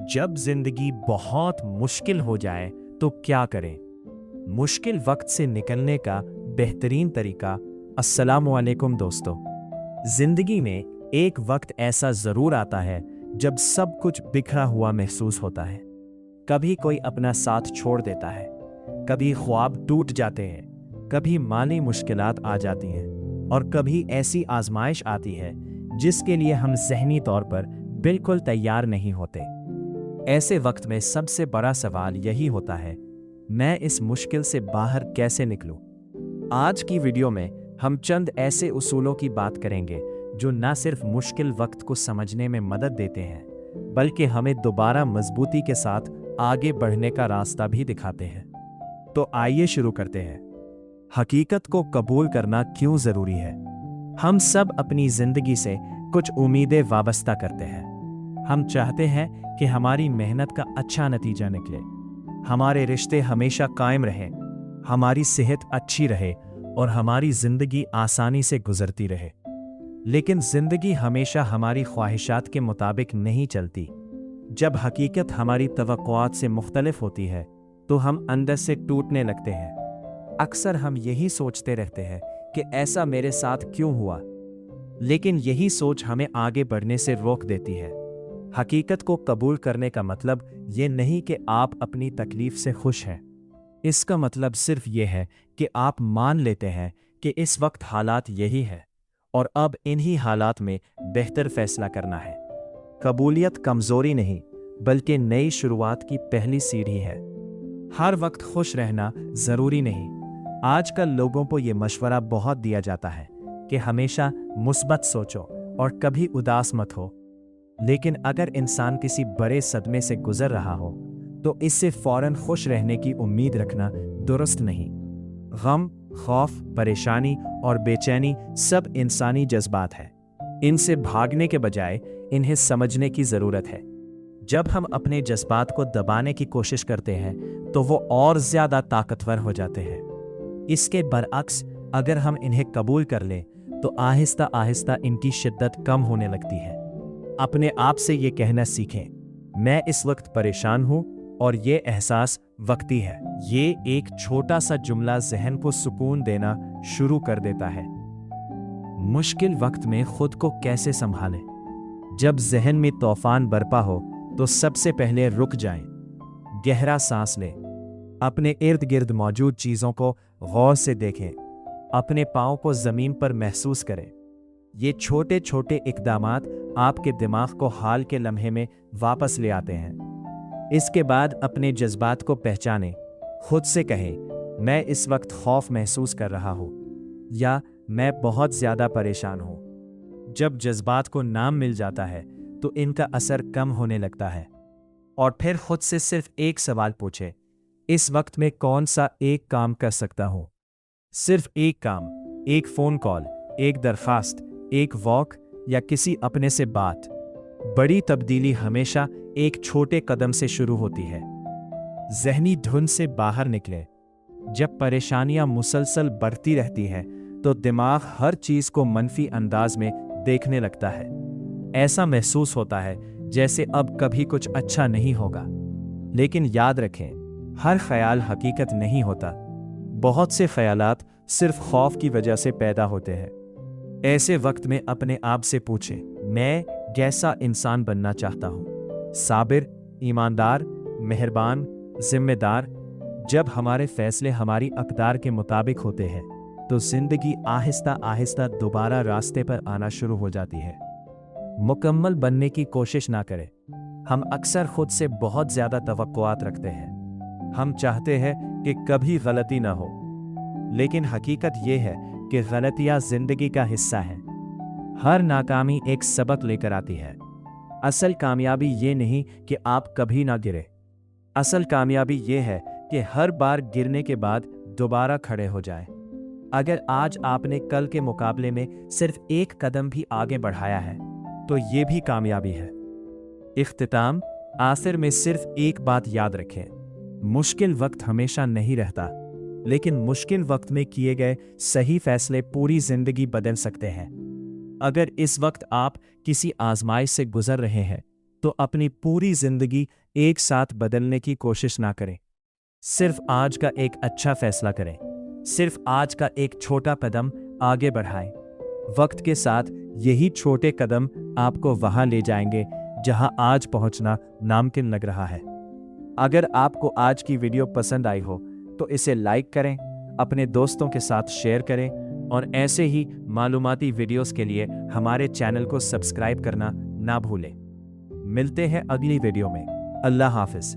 जब जिंदगी बहुत मुश्किल हो जाए तो क्या करें? मुश्किल वक्त से निकलने का बेहतरीन तरीका। अस्सलामुअलैकुम दोस्तों। जिंदगी में एक वक्त ऐसा जरूर आता है जब सब कुछ बिखरा हुआ महसूस होता है। कभी कोई अपना साथ छोड़ देता है, कभी ख्वाब टूट जाते हैं, कभी माली मुश्किलात आ जाती हैं और कभी ऐसी आजमाइश आती है जिसके लिए हम ज़हनी तौर पर बिल्कुल तैयार नहीं होते। ऐसे वक्त में सबसे बड़ा सवाल यही होता है, मैं इस मुश्किल से बाहर कैसे निकलूं? आज की वीडियो में हम चंद ऐसे उसूलों की बात करेंगे जो न सिर्फ मुश्किल वक्त को समझने में मदद देते हैं बल्कि हमें दोबारा मजबूती के साथ आगे बढ़ने का रास्ता भी दिखाते हैं। तो आइए शुरू करते हैं। हकीकत को कबूल करना क्यों जरूरी है? हम सब अपनी जिंदगी से कुछ उम्मीदें वाबस्ता करते हैं। हम चाहते हैं कि हमारी मेहनत का अच्छा नतीजा निकले, हमारे रिश्ते हमेशा कायम रहें, हमारी सेहत अच्छी रहे और हमारी जिंदगी आसानी से गुजरती रहे। लेकिन जिंदगी हमेशा हमारी ख्वाहिशात के मुताबिक नहीं चलती। जब हकीकत हमारी तवक्कुआत से मुख्तलिफ होती है तो हम अंदर से टूटने लगते हैं। अक्सर हम यही सोचते रहते हैं कि ऐसा मेरे साथ क्यों हुआ, लेकिन यही सोच हमें आगे बढ़ने से रोक देती है। हकीकत को कबूल करने का मतलब ये नहीं कि आप अपनी तकलीफ से खुश हैं। इसका मतलब सिर्फ ये है कि आप मान लेते हैं कि इस वक्त हालात यही है और अब इन्हीं हालात में बेहतर फैसला करना है। कबूलियत कमजोरी नहीं बल्कि नई शुरुआत की पहली सीढ़ी है। हर वक्त खुश रहना जरूरी नहीं। आजकल लोगों को ये मशवरा बहुत दिया जाता है कि हमेशा मुस्बत सोचो और कभी उदास मत हो। लेकिन अगर इंसान किसी बड़े सदमे से गुजर रहा हो तो इससे फौरन खुश रहने की उम्मीद रखना दुरुस्त नहीं। गम, खौफ, परेशानी और बेचैनी सब इंसानी जज्बात हैं। इनसे भागने के बजाय इन्हें समझने की ज़रूरत है। जब हम अपने जज्बात को दबाने की कोशिश करते हैं तो वो और ज़्यादा ताकतवर हो जाते हैं। इसके बरअक्स अगर हम इन्हें कबूल कर लें तो आहिस्ता आहिस्ता इनकी शिद्दत कम होने लगती है। अपने आप से ये कहना सीखें, मैं इस वक्त परेशान हूं और ये एहसास वक्ती है। ये एक छोटा सा जुमला ज़हन को सुकून देना शुरू कर देता है। मुश्किल वक्त में खुद को कैसे संभालें? जब ज़हन में तूफान बरपा हो तो सबसे पहले रुक जाएं, गहरा सांस लें, अपने इर्द गिर्द मौजूद चीज़ों को गौर से देखें, अपने पाँव को ज़मीन पर महसूस करें। ये छोटे छोटे इक़दामात आपके दिमाग को हाल के लम्हे में वापस ले आते हैं। इसके बाद अपने जज्बात को पहचानें। खुद से कहें, मैं इस वक्त खौफ महसूस कर रहा हूँ या मैं बहुत ज़्यादा परेशान हूँ। जब जज्बात को नाम मिल जाता है तो इनका असर कम होने लगता है। और फिर खुद से सिर्फ एक सवाल पूछें, इस वक्त में कौन सा एक काम कर सकता हूँ? सिर्फ एक काम, एक फ़ोन कॉल, एक दरख्वास्त, एक वॉक या किसी अपने से बात। बड़ी तब्दीली हमेशा एक छोटे कदम से शुरू होती है। ज़हनी धुन से बाहर निकलें। जब परेशानियां मुसलसल बढ़ती रहती हैं तो दिमाग हर चीज़ को मनफी अंदाज में देखने लगता है। ऐसा महसूस होता है जैसे अब कभी कुछ अच्छा नहीं होगा। लेकिन याद रखें, हर ख्याल हकीकत नहीं होता। बहुत से ख्यालात सिर्फ खौफ की वजह से पैदा होते हैं। ऐसे वक्त में अपने आप से पूछें, मैं कैसा इंसान बनना चाहता हूँ? साबिर, ईमानदार, मेहरबान, जिम्मेदार। जब हमारे फैसले हमारी अक़दार के मुताबिक होते हैं तो जिंदगी आहिस्ता आहिस्ता दोबारा रास्ते पर आना शुरू हो जाती है। मुकम्मल बनने की कोशिश ना करें। हम अक्सर खुद से बहुत ज़्यादा तवक्कुआत रखते हैं। हम चाहते हैं कि कभी गलती ना हो, लेकिन हकीकत यह है कि गलतियां जिंदगी का हिस्सा है। हर नाकामी एक सबक लेकर आती है। असल कामयाबी ये नहीं कि आप कभी ना गिरे। असल कामयाबी ये है कि हर बार गिरने के बाद दोबारा खड़े हो जाएं। अगर आज आपने कल के मुकाबले में सिर्फ एक कदम भी आगे बढ़ाया है तो ये भी कामयाबी है। इख्तिताम, आखिर में सिर्फ एक बात याद रखें, मुश्किल वक्त हमेशा नहीं रहता, लेकिन मुश्किल वक्त में किए गए सही फैसले पूरी जिंदगी बदल सकते हैं। अगर इस वक्त आप किसी आजमाइश से गुजर रहे हैं तो अपनी पूरी जिंदगी एक साथ बदलने की कोशिश ना करें। सिर्फ आज का एक अच्छा फैसला करें, सिर्फ आज का एक छोटा कदम आगे बढ़ाएं। वक्त के साथ यही छोटे कदम आपको वहां ले जाएंगे जहां आज पहुंचना नामुमकिन लग रहा है। अगर आपको आज की वीडियो पसंद आई हो तो इसे लाइक करें, अपने दोस्तों के साथ शेयर करें और ऐसे ही मालूमाती वीडियोस के लिए हमारे चैनल को सब्सक्राइब करना ना भूलें। मिलते हैं अगली वीडियो में। अल्लाह हाफिज।